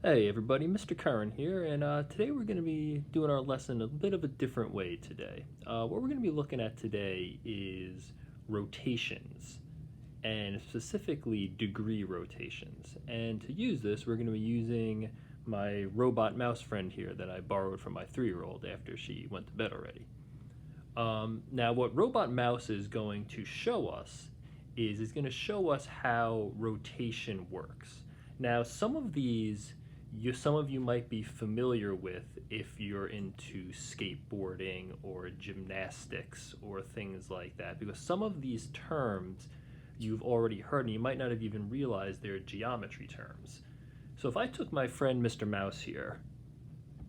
Hey everybody, Mr. Curran here, and today we're going to be doing our lesson a bit of a different way today. What we're going to be looking at today is rotations, and specifically degree rotations. And to use this, we're going to be using my robot mouse friend here that I borrowed from my 3-year-old after she went to bed already. Now, what robot mouse is going to show us is it's going to show us how rotation works. Now, some of you might be familiar with if you're into skateboarding or gymnastics or things like that, because some of these terms you've already heard and you might not have even realized they're geometry terms. So if I took my friend Mr. Mouse here,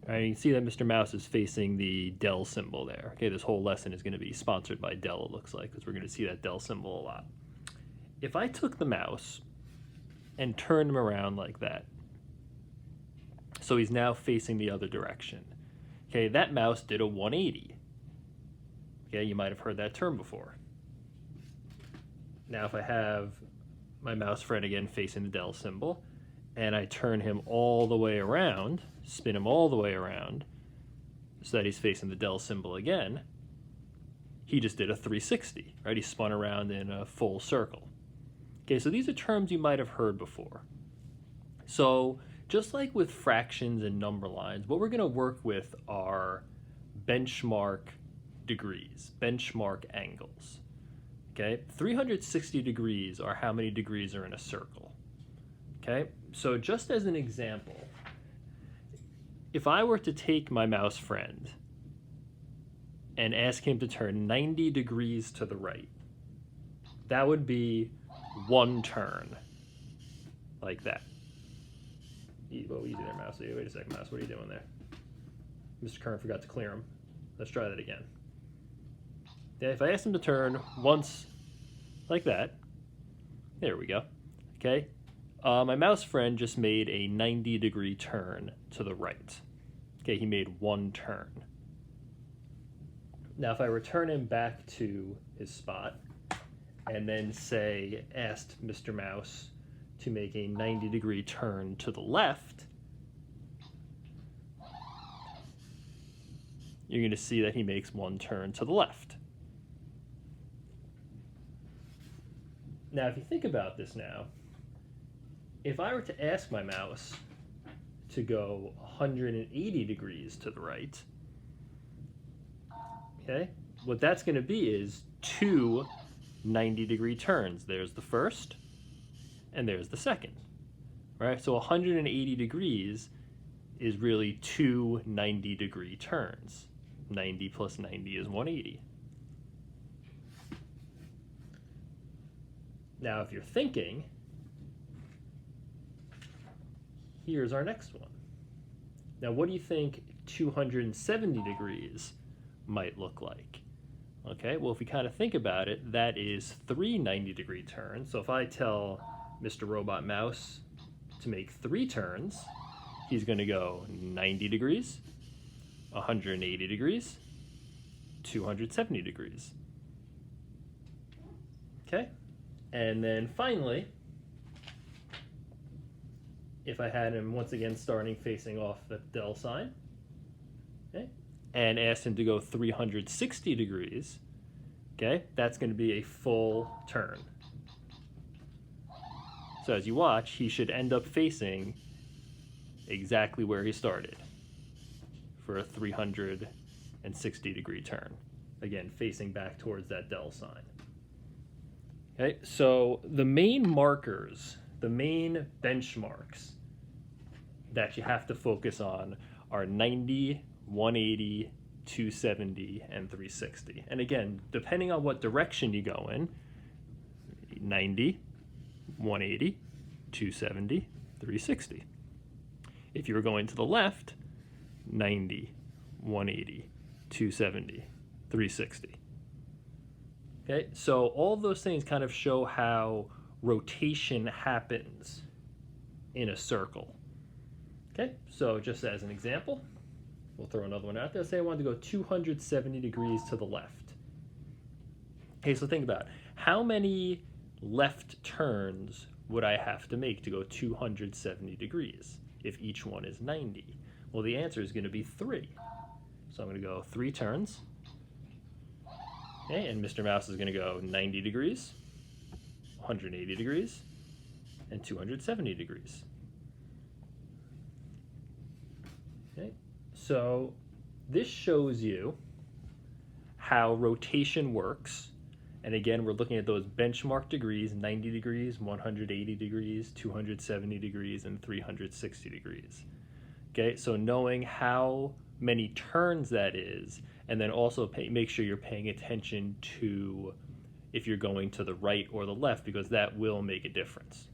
right, you can see that Mr. Mouse is facing the Dell symbol there. Okay, this whole lesson is going to be sponsored by Dell, it looks like, because we're going to see that Dell symbol a lot. If I took the mouse and turned him around like that, so he's now facing the other direction. Okay, that mouse did a 180. Okay, you might have heard that term before. Now if I have my mouse friend again facing the Dell symbol, and I turn him all the way around, spin him all the way around, so that he's facing the Dell symbol again, he just did a 360, right? He spun around in a full circle. Okay, so these are terms you might have heard before. So just like with fractions and number lines, what we're going to work with are benchmark degrees, benchmark angles. Okay, 360 degrees are how many degrees are in a circle. Okay, so just as an example, if I were to take my mouse friend and ask him to turn 90 degrees to the right, that would be one turn, like that. Whoa, easy there, mouse. Wait a second, mouse. What are you doing there? Mr. Curran forgot to clear him. Let's try that again. Yeah, if I ask him to turn once, like that, there we go. Okay, my mouse friend just made a 90-degree turn to the right. Okay, he made one turn. Now, if I return him back to his spot, and then say, asked Mr. Mouse to make a 90-degree turn to the left, you're going to see that he makes one turn to the left. Now, if you think about this now, if I were to ask my mouse to go 180 degrees to the right, okay, what that's going to be is two 90-degree turns. There's the first, and there's the second, right? So 180 degrees is really two 90-degree turns. 90 plus 90 is 180. Now, if you're thinking, here's our next one. Now, what do you think 270 degrees might look like? Okay, well, if we kind of think about it, that is three 90-degree turns. So if I tell Mr. Robot Mouse to make three turns, he's going to go 90 degrees, 180 degrees, 270 degrees. Okay, and then finally, if I had him once again starting facing off the Dell sign, okay, and asked him to go 360 degrees, okay, that's going to be a full turn. So as you watch, he should end up facing exactly where he started for a 360-degree turn. Again, facing back towards that Dell sign. Okay, so the main markers, the main benchmarks that you have to focus on are 90, 180, 270, and 360. And again, depending on what direction you go in, 90, 180, 270, 360. If you were going to the left, 90, 180, 270, 360. Okay, so all of those things kind of show how rotation happens in a circle. Okay, so just as an example, we'll throw another one out there. Say I wanted to go 270 degrees to the left. Okay, so think about it. How many left turns would I have to make to go 270 degrees? if each one is 90? Well, the answer is going to be 3. So I'm going to go 3 turns. Okay, and Mr. Mouse is going to go 90 degrees, 180 degrees, and 270 degrees. Okay, so this shows you how rotation works. And again, we're looking at those benchmark degrees: 90 degrees, 180 degrees, 270 degrees, and 360 degrees. Okay, so knowing how many turns that is, and then also make sure you're paying attention to if you're going to the right or the left, because that will make a difference.